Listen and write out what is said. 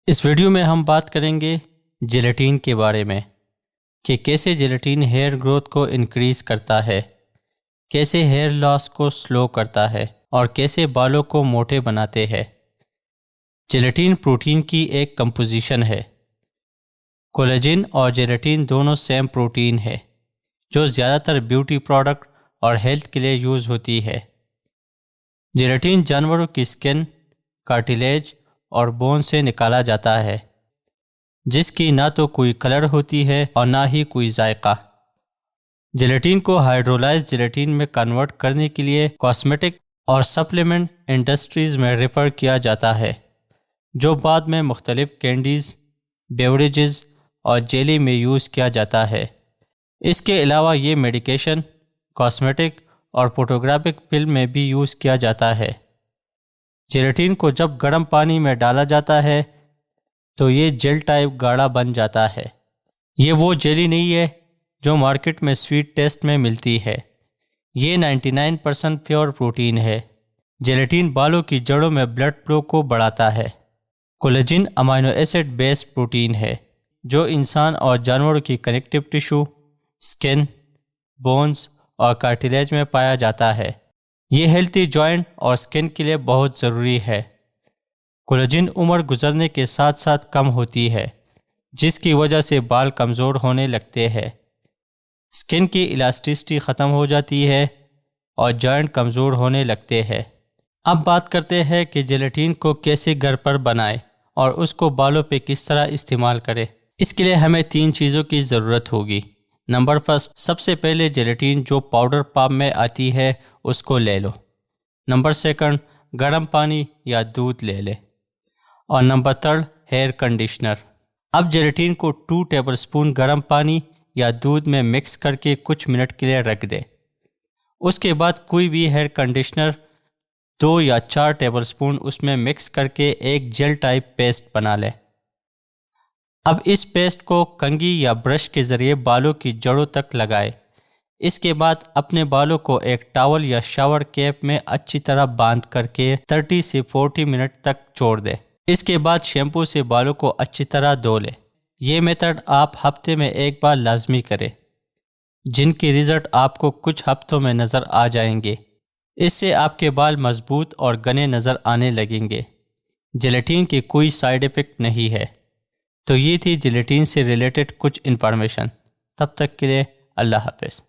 اس video میں ہم بات کریں گے جیلیٹین کے بارے میں کہ کیسے جیلیٹین ہیئر گروتھ کو انکریز کرتا ہے، کیسے ہیئر لاس کو سلو کرتا ہے اور کیسے بالوں کو موٹے بناتے ہیں۔ جیلیٹین پروٹین کی ایک کمپوزیشن ہے۔ کولیجن اور جیلیٹین دونوں سیم پروٹین ہے جو زیادہ تر بیوٹی پروڈکٹ اور ہیلتھ کے لیے یوز ہوتی ہے۔ جیلیٹین جانوروں کی سکن، کارٹیلیج اور بون سے نکالا جاتا ہے، جس کی نہ تو کوئی کلر ہوتی ہے اور نہ ہی کوئی ذائقہ۔ جیلیٹین کو ہائیڈرولائز جیلیٹین میں کنورٹ کرنے کے لیے کاسمیٹک اور سپلیمنٹ انڈسٹریز میں ریفر کیا جاتا ہے، جو بعد میں مختلف کینڈیز، بیوریجز اور جیلی میں یوز کیا جاتا ہے۔ اس کے علاوہ یہ میڈیکیشن، کاسمیٹک اور فوٹوگرافک فلم میں بھی یوز کیا جاتا ہے۔ جیلیٹین کو جب گرم پانی میں ڈالا جاتا ہے تو یہ جیل ٹائپ گاڑھا بن جاتا ہے۔ یہ وہ جیلی نہیں ہے جو مارکیٹ میں سویٹ ٹیسٹ میں ملتی ہے۔ یہ 99% پیور پروٹین ہے۔ جیلیٹین بالوں کی جڑوں میں بلڈ فلو کو بڑھاتا ہے۔ Collagen amino acid based protein ہے جو انسان اور جانوروں کی کنیکٹیو ٹیشو، سکن، بونز اور کارٹیلیج میں پایا جاتا ہے۔ یہ ہیلتھی جوائنٹ اور سکن کے لیے بہت ضروری ہے۔ کولیجن عمر گزرنے کے ساتھ ساتھ کم ہوتی ہے، جس کی وجہ سے بال کمزور ہونے لگتے ہیں، سکن کی الاسٹیسٹی ختم ہو جاتی ہے اور جوائنٹ کمزور ہونے لگتے ہیں۔ اب بات کرتے ہیں کہ جیلیٹین کو کیسے گھر پر بنائے اور اس کو بالوں پہ کس طرح استعمال کرے۔ اس کے لیے ہمیں 3 چیزوں کی ضرورت ہوگی۔ نمبر 1، سب سے پہلے جیلیٹین جو پاؤڈر فارم میں آتی ہے اس کو لے لو۔ نمبر 2، گرم پانی یا دودھ لے لے۔ اور نمبر 3، ہیئر کنڈیشنر۔ اب جیلیٹین کو 2 ٹیبل سپون گرم پانی یا دودھ میں مکس کر کے کچھ منٹ کے لیے رکھ دے۔ اس کے بعد کوئی بھی ہیئر کنڈیشنر 2 یا 4 ٹیبل سپون اس میں مکس کر کے ایک جیل ٹائپ پیسٹ بنا لے۔ اب اس پیسٹ کو کنگھی یا برش کے ذریعے بالوں کی جڑوں تک لگائے۔ اس کے بعد اپنے بالوں کو ایک ٹاول یا شاور کیپ میں اچھی طرح باندھ کر کے 30 سے 40 منٹ تک چھوڑ دے۔ اس کے بعد شیمپو سے بالوں کو اچھی طرح دھو لے۔ یہ میتھڈ آپ ہفتے میں ایک بار لازمی کریں، جن کی رزلٹ آپ کو کچھ ہفتوں میں نظر آ جائیں گے۔ اس سے آپ کے بال مضبوط اور گھنے نظر آنے لگیں گے۔ جیلیٹین کی کوئی سائیڈ ایفیکٹ نہیں ہے۔ تو یہ تھی جیلیٹین سے ریلیٹڈ کچھ انفارمیشن۔ تب تک کے لیے اللہ حافظ۔